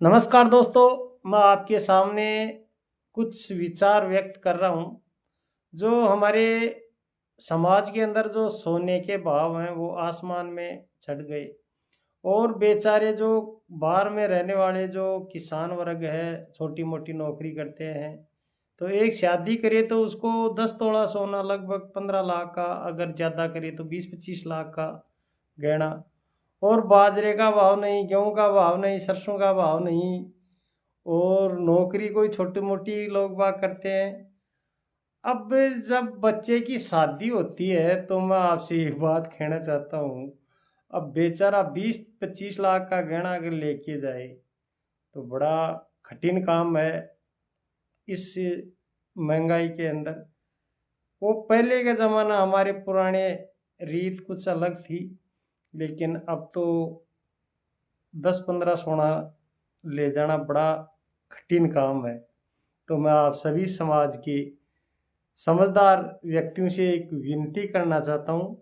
नमस्कार दोस्तों, मैं आपके सामने कुछ विचार व्यक्त कर रहा हूँ। जो हमारे समाज के अंदर जो सोने के भाव हैं वो आसमान में चढ़ गए और बेचारे जो बाहर में रहने वाले जो किसान वर्ग है, छोटी-मोटी नौकरी करते हैं, तो एक शादी करे तो उसको 10 तोला सोना लगभग 15 लाख का, अगर ज़्यादा करे तो 20-25 लाख का गहना। और बाजरे का भाव नहीं, गेहूँ का भाव नहीं, सरसों का भाव नहीं और नौकरी कोई छोटी-मोटी लोग बाग करते हैं। अब जब बच्चे की शादी होती है तो मैं आपसे एक बात कहना चाहता हूँ, अब बेचारा 20-25 लाख का गहना अगर लेके जाए, तो बड़ा कठिन काम है इस महँगाई के अंदर। वो पहले का ज़माना हमारे पुराने रीत कुछ अलग थी, लेकिन अब तो 10-15 सोना ले जाना बड़ा कठिन काम है। तो मैं आप सभी समाज के समझदार व्यक्तियों से एक विनती करना चाहता हूँ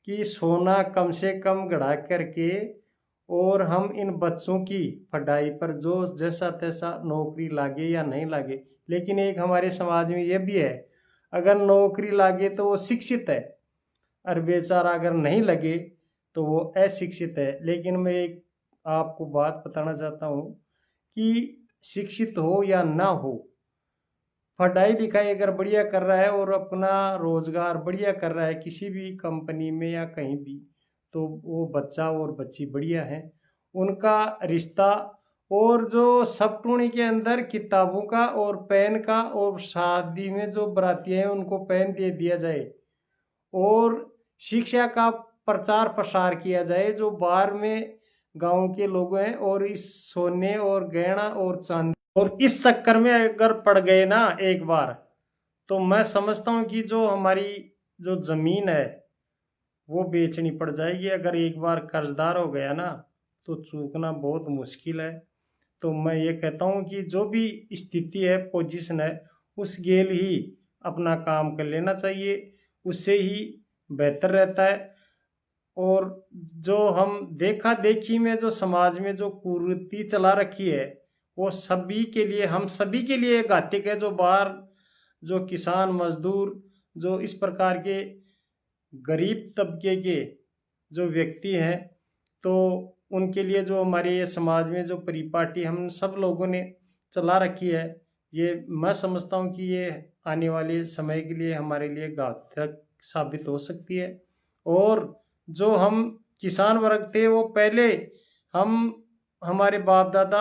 कि सोना कम से कम गढ़ा करके और हम इन बच्चों की पढ़ाई पर जो जैसा तैसा नौकरी लागे या नहीं लागे, लेकिन एक हमारे समाज में ये भी है, अगर नौकरी लागे तो वो शिक्षित है और बेचारा अगर नहीं लगे तो वो अशिक्षित है। लेकिन मैं एक आपको बात बताना चाहता हूँ कि शिक्षित हो या ना हो, पढ़ाई लिखाई अगर बढ़िया कर रहा है और अपना रोजगार बढ़िया कर रहा है किसी भी कंपनी में या कहीं भी, तो वो बच्चा और बच्ची बढ़िया है। उनका रिश्ता और जो सपटूणी के अंदर किताबों का और पेन का, और शादी में जो बराती हैं उनको पेन दे दिया जाए और शिक्षा का प्रचार प्रसार किया जाए जो बाहर में गांव के लोग हैं, और इस सोने और गहना और चांदी और इस चक्कर में अगर पड़ गए ना एक बार, तो मैं समझता हूँ कि जो हमारी जो जमीन है वो बेचनी पड़ जाएगी। अगर एक बार कर्जदार हो गया ना तो चूकना बहुत मुश्किल है। तो मैं ये कहता हूँ कि जो भी स्थिति है, पोजीशन है, उस गेल ही अपना काम कर लेना चाहिए, उससे ही बेहतर रहता है। और जो हम देखा देखी में जो समाज में जो कुरीति चला रखी है, वो सभी के लिए, हम सभी के लिए घातक है। जो बाहर जो किसान मजदूर, जो इस प्रकार के गरीब तबके के जो व्यक्ति हैं, तो उनके लिए जो हमारे ये समाज में जो परिपाटी हम सब लोगों ने चला रखी है, ये मैं समझता हूँ कि ये आने वाले समय के लिए हमारे लिए घातक साबित हो सकती है। और जो हम किसान वर्ग थे वो पहले हम हमारे बाप दादा